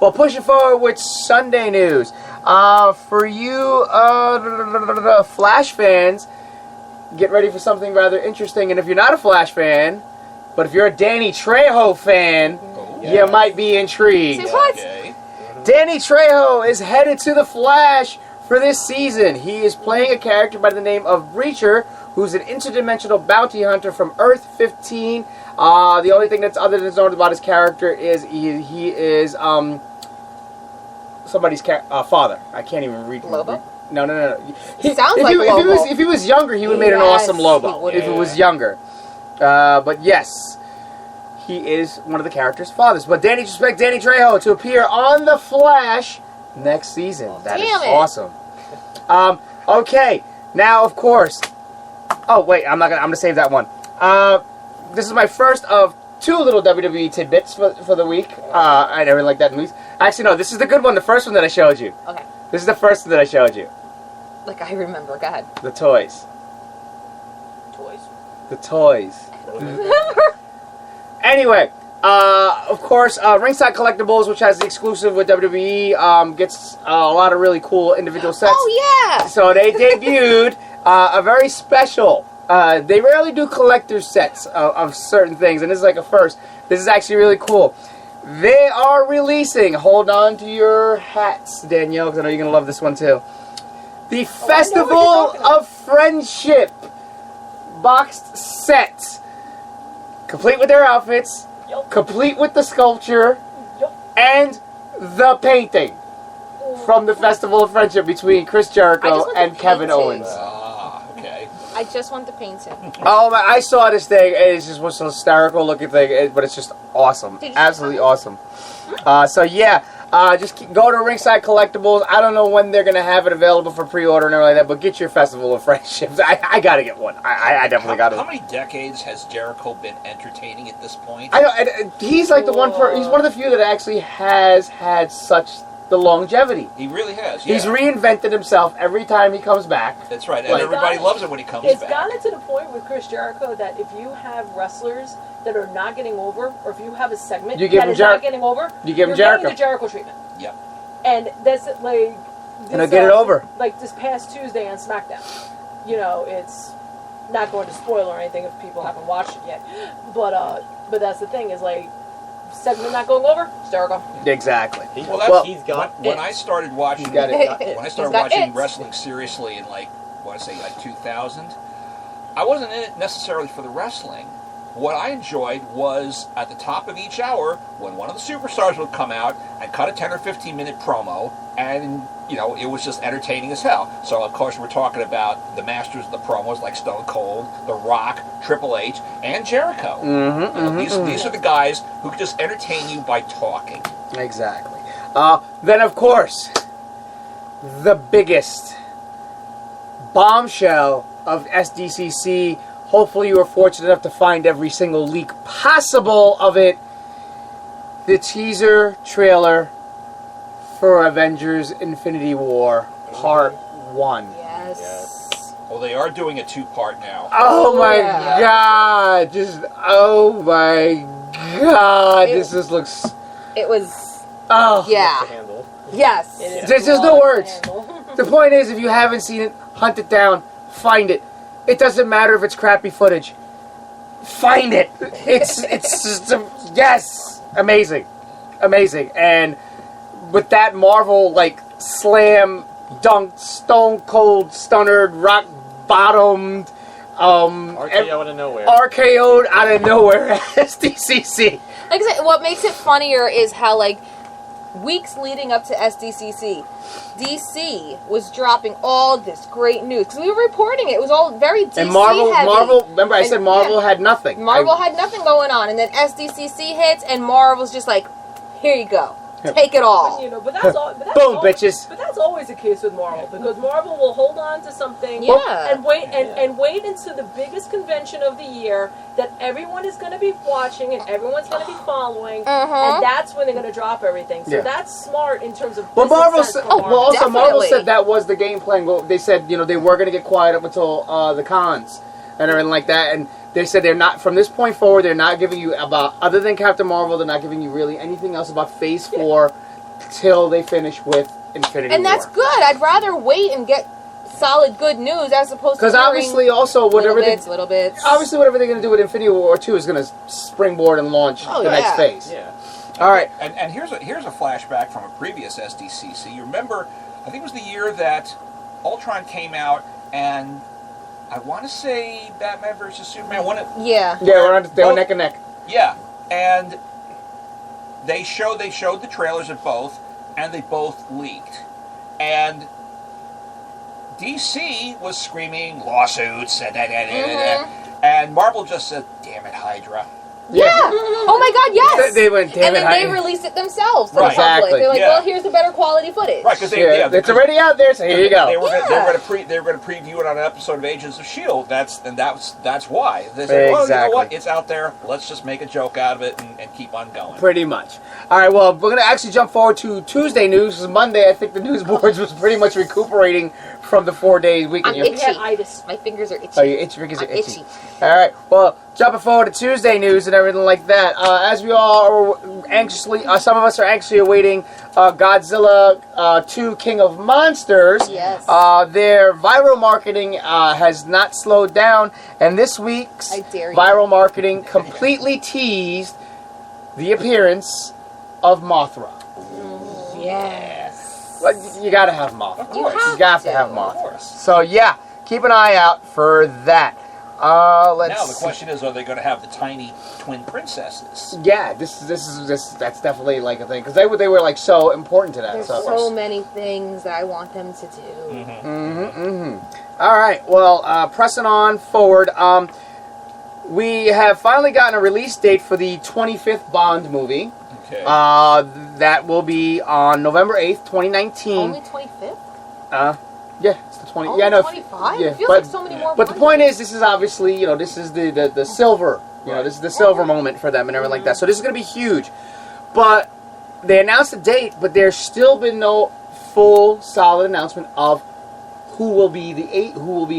Well, pushing forward with Sunday news. For you Flash fans, get ready for something rather interesting. And if you're not a Flash fan, but if you're a Danny Trejo fan, you might be intrigued. Say what? Okay. Danny Trejo is headed to the Flash for this season. He is playing a character by the name of Breacher, who's an interdimensional bounty hunter from Earth 15. The only thing that's other than known about his character is he is somebody's father. I can't even read. Lobo? No. He sounds like Lobo. If he was younger, he would have made an awesome Lobo. If it was younger. But yes, he is one of the character's fathers. But Danny expect Danny Trejo to appear on The Flash next season. That is awesome. Okay, now of course. Oh wait, I'm gonna save that one. This is my first of 2 little WWE tidbits for the week. I never like that in movies. Actually, no, this is the good one. The first one that I showed you. Okay. This is the first one that I showed you. Like I remember. Go ahead. The toys. The toys. Anyway, of course, Ringside Collectibles, which has the exclusive with WWE, gets a lot of really cool individual sets. Oh, yeah! So they debuted a very special. They rarely do collector sets of certain things, and this is like a first. This is actually really cool. They are releasing, hold on to your hats, Danielle, because I know you're going to love this one too. The Festival of Friendship boxed set. Complete with their outfits, complete with the sculpture, and the painting from the Festival of Friendship between Chris Jericho and Kevin Owens. Okay. I just want the painting. Oh my! I saw this thing. It just was an hysterical looking thing, but it's just awesome, absolutely awesome. So yeah, just go to Ringside Collectibles. I don't know when they're gonna have it available for pre-order and everything like that, but get your Festival of Friendships. I gotta get one. I definitely got it. How many decades has Jericho been entertaining at this point? I know. He's like the one. He's one of the few that actually has had such the longevity. He really has. Yeah. He's reinvented himself every time he comes back. That's right, and everybody loves it when he comes back. It's gotten to the point with Chris Jericho that if you have wrestlers that are not getting over, or if you have a segment that is not getting over, you give him you're Jericho. getting the Jericho treatment. Yep. And that's like. And I'll get it over. Like this past Tuesday on SmackDown. You know, it's not going to spoil or anything if people haven't watched it yet. But that's the thing is like. Segment not going over, Jericho. Exactly. He's got when I started watching, when I started watching wrestling seriously in like 2000, I wasn't in it necessarily for the wrestling. What I enjoyed was at the top of each hour when one of the superstars would come out and cut a 10 or 15 minute promo, and it was just entertaining as hell. So of course we're talking about the masters of the promos like Stone Cold, The Rock, Triple H, and Jericho. These are the guys who can just entertain you by talking. Exactly. Then of course, the biggest bombshell of SDCC. Hopefully you were fortunate enough to find every single leak possible of it. The teaser trailer for Avengers Infinity War Part 1. Yes. Well, they are doing a 2-part now. Oh my God! Oh my God! This just looks... It was... Oh. Yeah. Yes. There's just no words. The point is, if you haven't seen it, hunt it down, find it. It doesn't matter if it's crappy footage. Find it. It's just yes, amazing, and with that Marvel like slam dunk, stone cold, stunnered, rock bottomed, RKO out of nowhere. RKO'd out of nowhere. SDCC. Like I said, what makes it funnier is how like weeks leading up to SDCC, DC was dropping all this great news because we were reporting it. It was all very DC and Marvel, heavy. Remember I said Marvel had nothing. Marvel had nothing going on, and then SDCC hits, and Marvel's just like, here you go. Take it all. But that's all. Boom, bitches. But that's always the case with Marvel because Marvel will hold on to something and wait until the biggest convention of the year that everyone is going to be watching and everyone's going to be following, and that's when they're going to drop everything. So that's smart in terms of. Well, Marvel said. Definitely. Marvel said that was the game plan. Well, they said they were going to get quiet up until the cons and everything like that, and. They said they're not, from this point forward, they're not giving you about, other than Captain Marvel, they're not giving you really anything else about Phase 4 till they finish with Infinity War. And that's good. I'd rather wait and get solid good news as opposed to because obviously also whatever little bits. Obviously whatever they're going to do with Infinity War 2 is going to springboard and launch the next phase. Yeah. All right. And here's a flashback from a previous SDCC. You remember, I think it was the year that Ultron came out, and I want to say Batman versus Superman. Yeah. Yeah, they were neck and neck. Yeah, and they showed the trailers of both, and they both leaked, and DC was screaming lawsuits and Marvel just said, "Damn it, Hydra." Yeah. Oh my God, yes. They went, damn and it, then they released it themselves to the public. Exactly. They're like, well, here's the better quality footage. Right, because it's already out there, so here you go. They were going to preview it on an episode of Agents of S.H.I.E.L.D. That's why. They said, well, you know what? It's out there. Let's just make a joke out of it and keep on going. Pretty much. All right, well, we're going to actually jump forward to Tuesday news. Because Monday, I think the news boards was pretty much recuperating from the 4-day weekend. I'm itchy. My fingers are itchy. Oh, your fingers are itchy. All right, well, jumping forward to Tuesday news and everything like that. As we all are anxiously, some of us are anxiously awaiting Godzilla 2 King of Monsters. Yes. Their viral marketing has not slowed down, and this week's viral marketing completely teased the appearance of Mothra. Yes. Well, you gotta have Mothra. Of course. You got to have Mothra. So yeah, keep an eye out for that. Now the question is, are they going to have the tiny twin princesses? Yeah, this that's definitely like a thing because they were like so important to that. There's so many things that I want them to do. All right, well, pressing on forward. We have finally gotten a release date for the 25th Bond movie. Okay. That will be on November 8th, 2019. Only 25th? Yeah, it's the 20. Only yeah, no. 25? Yeah, it feels like so many more. But the point is, this is obviously, this is the silver. This is the silver moment for them and everything like that. So this is going to be huge. But they announced the date, but there's still been no full, solid announcement of who will be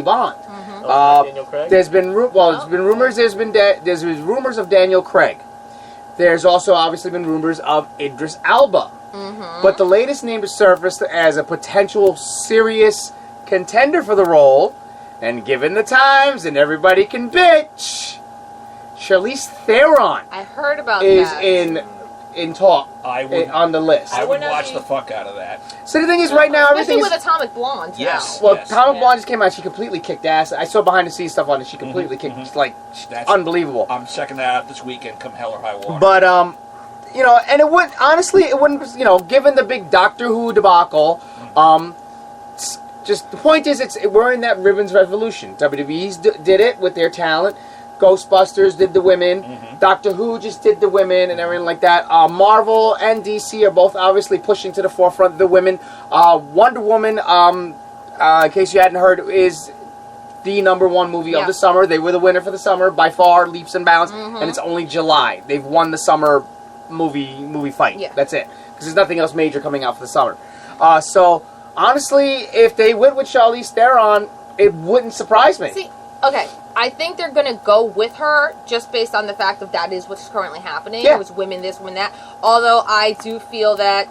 Bond. Daniel Craig? There's been rumors. There's been rumors of Daniel Craig. There's also obviously been rumors of Idris Elba. But the latest name has surfaced as a potential serious contender for the role, and given the times and everybody can bitch, Charlize Theron I heard about is that. in talk on the list. I would watch the fuck out of that. So the thing is, right now everything especially is with Atomic Blonde. Yes. Now. well. Atomic Blonde just came out. She completely kicked ass. I saw behind the scenes stuff on it. She completely kicked. That's unbelievable. I'm checking that out this weekend. Come hell or high water. But and it wouldn't. Honestly, it wouldn't. Given the big Doctor Who debacle, just the point is, we're in that ribbons revolution. WWE's did it with their talent. Ghostbusters did the women. Doctor Who just did the women and everything like that. Marvel and DC are both obviously pushing to the forefront the women. Wonder Woman, in case you hadn't heard, is the #1 movie of the summer. They were the winner for the summer by far, leaps and bounds, and it's only July. They've won the summer movie fight. Yeah. That's it. Because there's nothing else major coming out for the summer. So, honestly, if they went with Charlize Theron, it wouldn't surprise me. See, okay, I think they're going to go with her just based on the fact that is what's currently happening. Yeah. It was women this, women that. Although I do feel that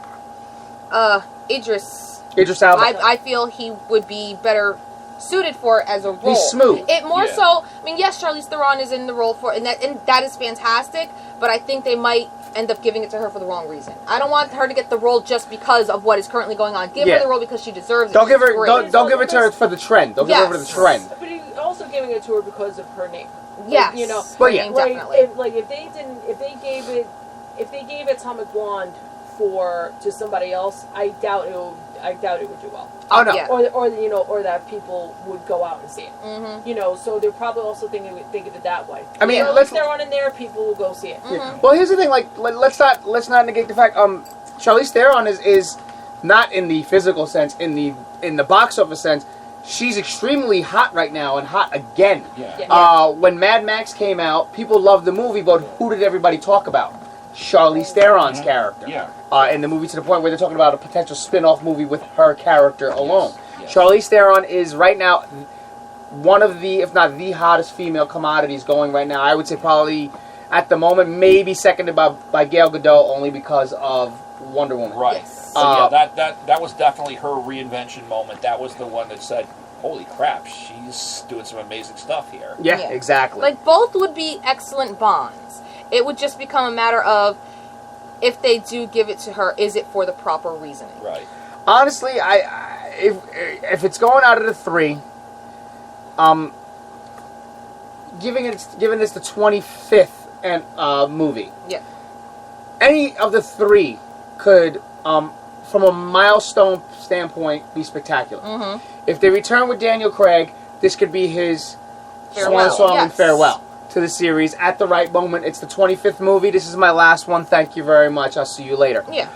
Idris Elba, I feel he would be better suited for it as a role. He's smooth. It more so, I mean, yes, Charlize Theron is in the role for, and that is fantastic, but I think they might end up giving it to her for the wrong reason. I don't want her to get the role just because of what is currently going on. Give her the role because she deserves it. Don't give it to her for the trend. Don't give her for the trend. But you're also giving it to her because of her name. Yes. But yeah, definitely. If they gave Atomic Blonde to somebody else, I doubt it would do well. Oh no. Yeah. Or that people would go out and see it. So they're probably also thinking of it that way. I mean, if they're on in there, people will go see it. Yeah. Well, here's the thing. Let's not negate the fact. Charlize Theron is not in the physical sense. In the box office sense, she's extremely hot right now and hot again. Yeah. When Mad Max came out, people loved the movie, but who did everybody talk about? Charlize Theron's character. Yeah. In the movie, to the point where they're talking about a potential spin-off movie with her character alone. Yes. Charlize Theron is right now one of the, if not the hottest female commodities going right now. I would say probably at the moment, maybe seconded by Gal Gadot, only because of Wonder Woman. Right. Yes. So that was definitely her reinvention moment. That was the one that said, holy crap, she's doing some amazing stuff here. Yeah, exactly. Like, both would be excellent Bonds. It would just become a matter of, if they do give it to her, is it for the proper reasoning? Right. Honestly, if it's going out of the 3, giving this the 25th movie. Yeah. Any of the 3 could, from a milestone standpoint, be spectacular. Mm-hmm. If they return with Daniel Craig, this could be his swan song and farewell to the series at the right moment. It's the 25th movie. This is my last one. Thank you very much. I'll see you later. Yeah.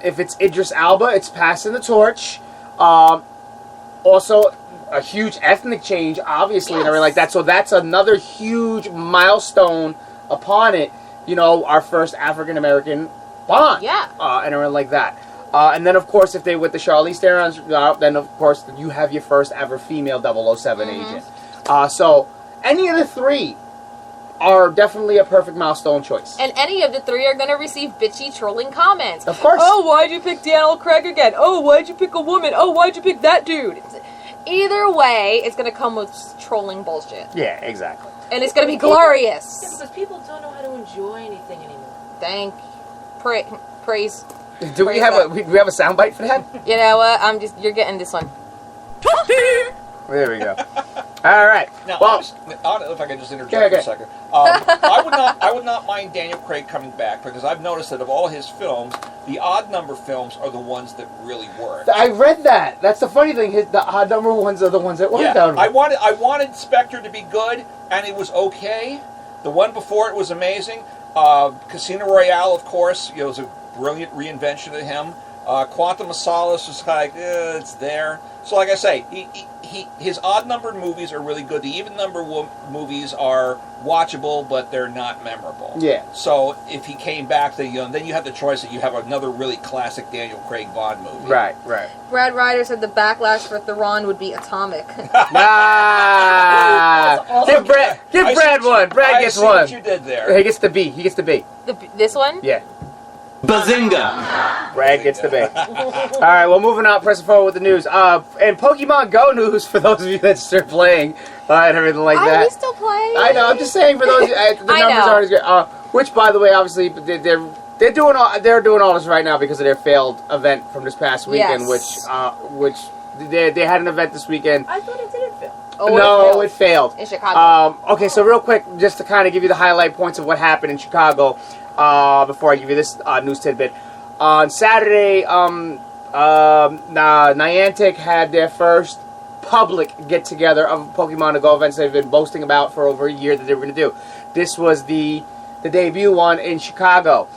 If it's Idris Elba, it's passing the torch. Also, a huge ethnic change, obviously, and everything like that. So that's another huge milestone upon it. You know, our first African-American Bond. Yeah. And everything like that. And then, of course, if they with the Charlize Theron, then, of course, you have your first ever female 007 agent. So, any of the 3 are definitely a perfect milestone choice. And any of the 3 are going to receive bitchy trolling comments. Of course. Oh, why'd you pick Daniel Craig again? Oh, why'd you pick a woman? Oh, why'd you pick that dude? Either way, it's going to come with trolling bullshit. Yeah, exactly. And it's going to be glorious. Yeah, because people don't know how to enjoy anything anymore. Thank. Praise. Do we have a soundbite for that? You know what? You're getting this one. There we go. All right. Now, well, if I could just interject for a second, I would not mind Daniel Craig coming back, because I've noticed that of all his films, the odd number films are the ones that really work. I read that. That's the funny thing. The odd number ones are the ones that worked out. I wanted Spectre to be good, and it was okay. The one before it was amazing. Casino Royale, of course, was a brilliant reinvention of him. Quantum of Solace was like, it's there. So, like I say, his odd-numbered movies are really good. The even-number movies are watchable, but they're not memorable. Yeah. So, if he came back, then you have the choice that you have another really classic Daniel Craig Bond movie. Right. Brad Ryder said the backlash for Theron would be atomic. Give Brad one. Brad gets one. I see what you did there. He gets the B. This one? Yeah. Bazinga! Brad gets the B. All right, well, moving on, pressing forward with the news. And Pokemon Go news for those of you that start playing and everything like that. Are we still playing? I know. I'm just saying for those. The numbers aren't as good. Which, by the way, obviously they're doing all this right now because of their failed event from this past weekend, which they had an event this weekend. I thought it didn't fail. No, it failed in Chicago. Okay, so real quick, just to kind of give you the highlight points of what happened in Chicago. Before I give you this news tidbit, on Saturday, Niantic had their first public get-together of Pokemon Go events they've been boasting about for over a year that they were going to do. This was the debut one in Chicago,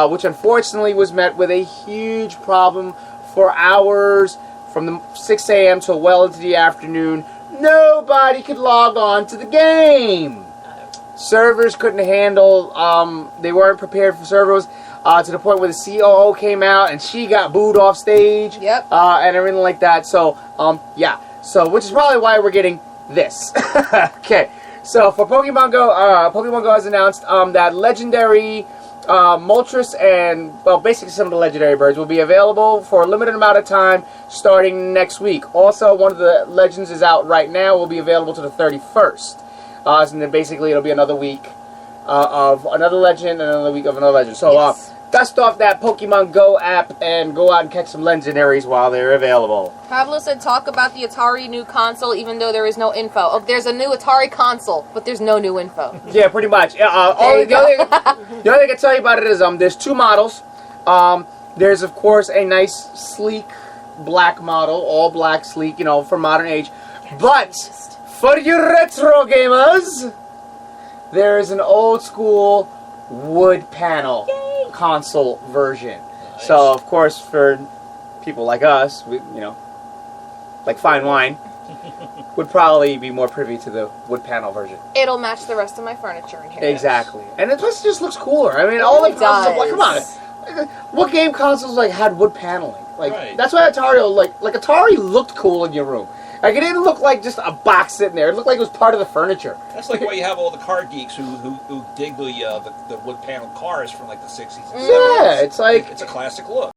which unfortunately was met with a huge problem for hours from the 6 a.m. till well into the afternoon. Nobody could log on to the game. Servers couldn't handle, they weren't prepared for servers, to the point where the COO came out and she got booed off stage. Yep. And everything like that. So, So, which is probably why we're getting this. Okay. So, for Pokemon Go has announced that legendary Moltres and, basically some of the legendary birds will be available for a limited amount of time starting next week. Also, one of the legends is out right now, will be available to the 31st. And then basically it'll be another week of another legend and another week of another legend. So dust off that Pokemon Go app and go out and catch some legendaries while they're available. Pablo said talk about the Atari new console even though there is no info. Oh, there's a new Atari console, but there's no new info. Yeah, pretty much. The only thing I can tell you about it is there's 2 models. There's, of course, a nice, sleek, black model, all black, sleek, for modern age. But for you retro gamers, there is an old school wood panel console version. Nice. So, of course, for people like us, we, like fine wine, would probably be more privy to the wood panel version. It'll match the rest of my furniture in here. Exactly. And plus it just looks cooler. I mean, all the consoles, come on. What game consoles had wood paneling? That's why Atari, Atari looked cool in your room. Like, it didn't look like just a box sitting there. It looked like it was part of the furniture. That's like why you have all the car geeks who dig the wood panel cars from like the 60s and 70s. Yeah, it's like... It's a classic look.